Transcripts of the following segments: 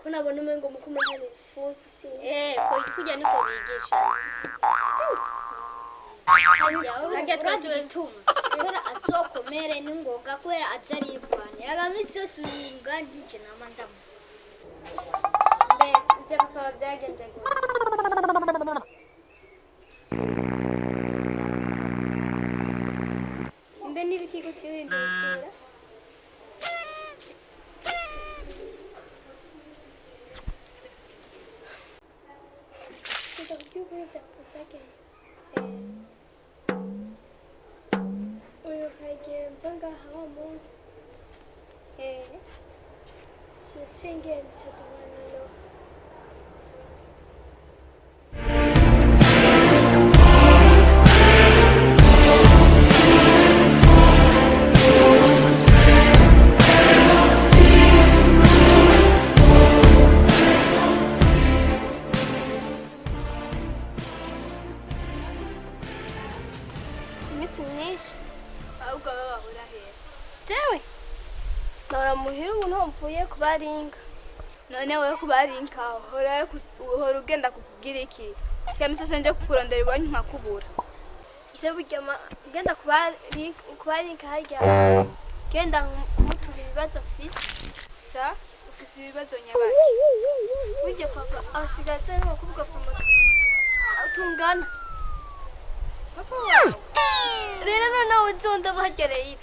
Kuna bonu mengo mukuma hali fosi si kwa kuja niko bigisha Kubera azokomere n'ingoga kubera ajarigwanira agamisi yose urunga nje namandamu mbe ivyo bikaba byagenze gute mbe nibiki guciwe ndisura kubaringa none wewe kubaringa uhora ugenda kukugira iki kemisoso nje kukurondera ibonye nkakubura je burya genda kubaringa harya genda kumutura ibibazo fisi sa ufise ibibazo nyabaki burya papa asigaze no kuvuga fuma tungana papa wawe rero nawe uzonda bagereye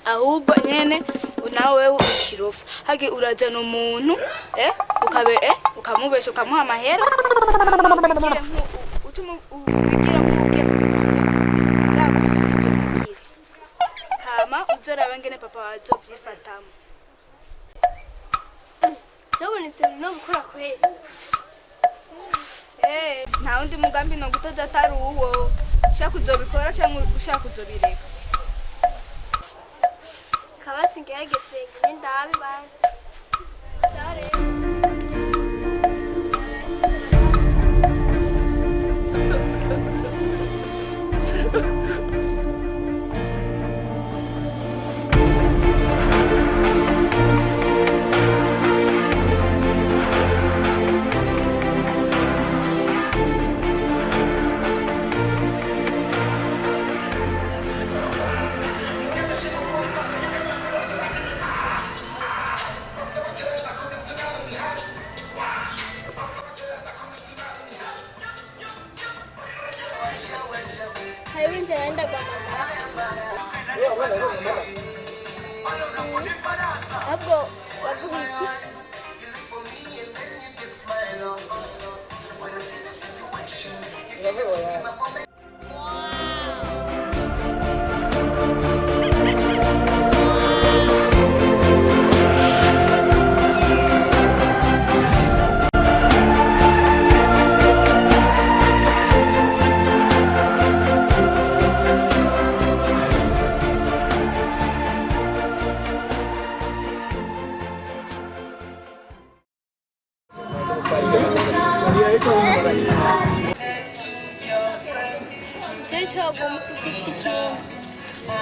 ahubwo nyene nawe ukirofa hage urazana umuntu ukabe ukamubesha ukamuha amahera ugira nk'ugiye hama uzorabe ngene papa wazovyifatamo jabona ivyo no gukora kweli nta wundi mugambi no gutoza atari uwo ushaka kuzobikora cyangwa ushaka kuzobireka kabasi ngerageze ngene ndabe basi sare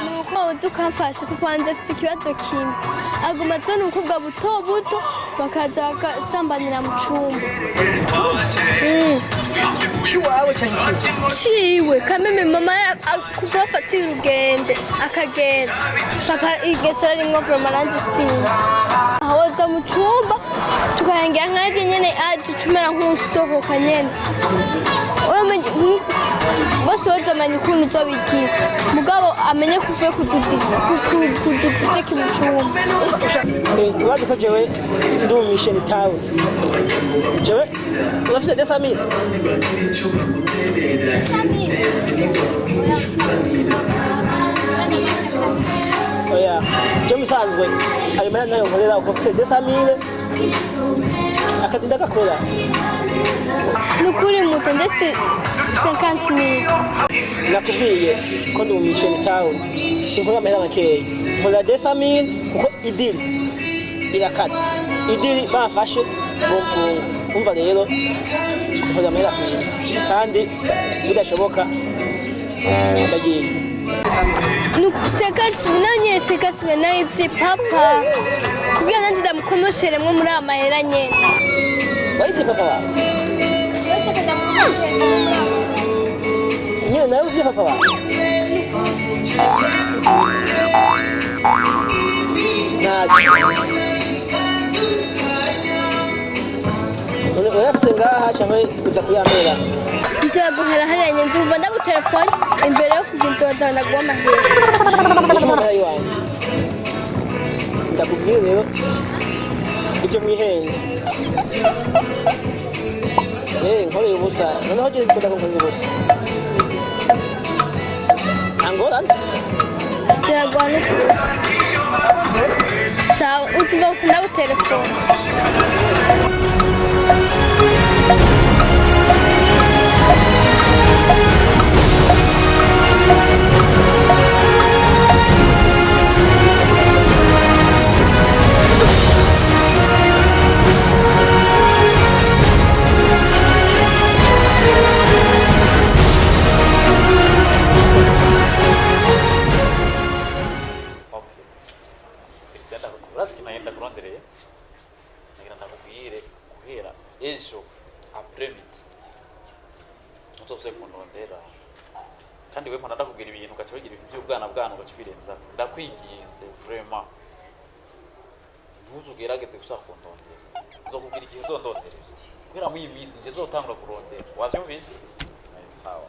nuko ukamfasha kuko wanje afise ikibazo kimwe aguma azana umukobwa buto buto bakaza bakasambanira mu cumba ciwe kameme mama kuva afatira urugendo akagenda paka igesera rimwe vroma nanje sinzi aho woza mu cumba tukahengera nkaje nyene aje cumera nk'usohoka nyene uramenye bose wazamenya ukuntu uzobigira mugabo amenye kuvuye kuduzije mu cumba ubazi ko jewe ndi mu mission town jewe urafise 200,000 oya jewe musanzwe ayo mana nayo nkorera uko ufise 200,000 akazi ndagakora nukuri muto ndetse 50,000 nakubwiye ko ndi mu mission town sinkora amahera makeya nkora 200,000 kuko idiri irakatse idiri bafashe bomfunga umva rero nkora amahera kandi bidashoboka ndagiye nanye sekatsi nayo ivye papa kugira nanje ndamukomosheremwo muri amahera nyene wayite papa wawe nyene nawe uvye papa wawe urayafise ngaha canke uza kuyamera nzaguhera hariya nyenzi uva ndagutelefone imbere yo kugira nzoza ndaguha amahera ndashuma amahera yiwanje ndakubwiye rero ibyo mwihenge nkoreye ubusa noneho je bikunda ko nkoreye ubusa angorana nzaguha n'ukuri sawa uzuva gusa ndagutelefone naenda kurondereye nagira ndakubwire guhera ejo apremidi uzose kundondera kandi we mpana ndakubwira ibintu ugaca wigira ibintu by'ubwana bwana ugaca ubirenza ndakwiginze vraiment ntuzugerageze gusa kundondera nzokubwira igihe uzondonderera kubera muri iyi minsi nje zotangura kurondera wavyumvise sawa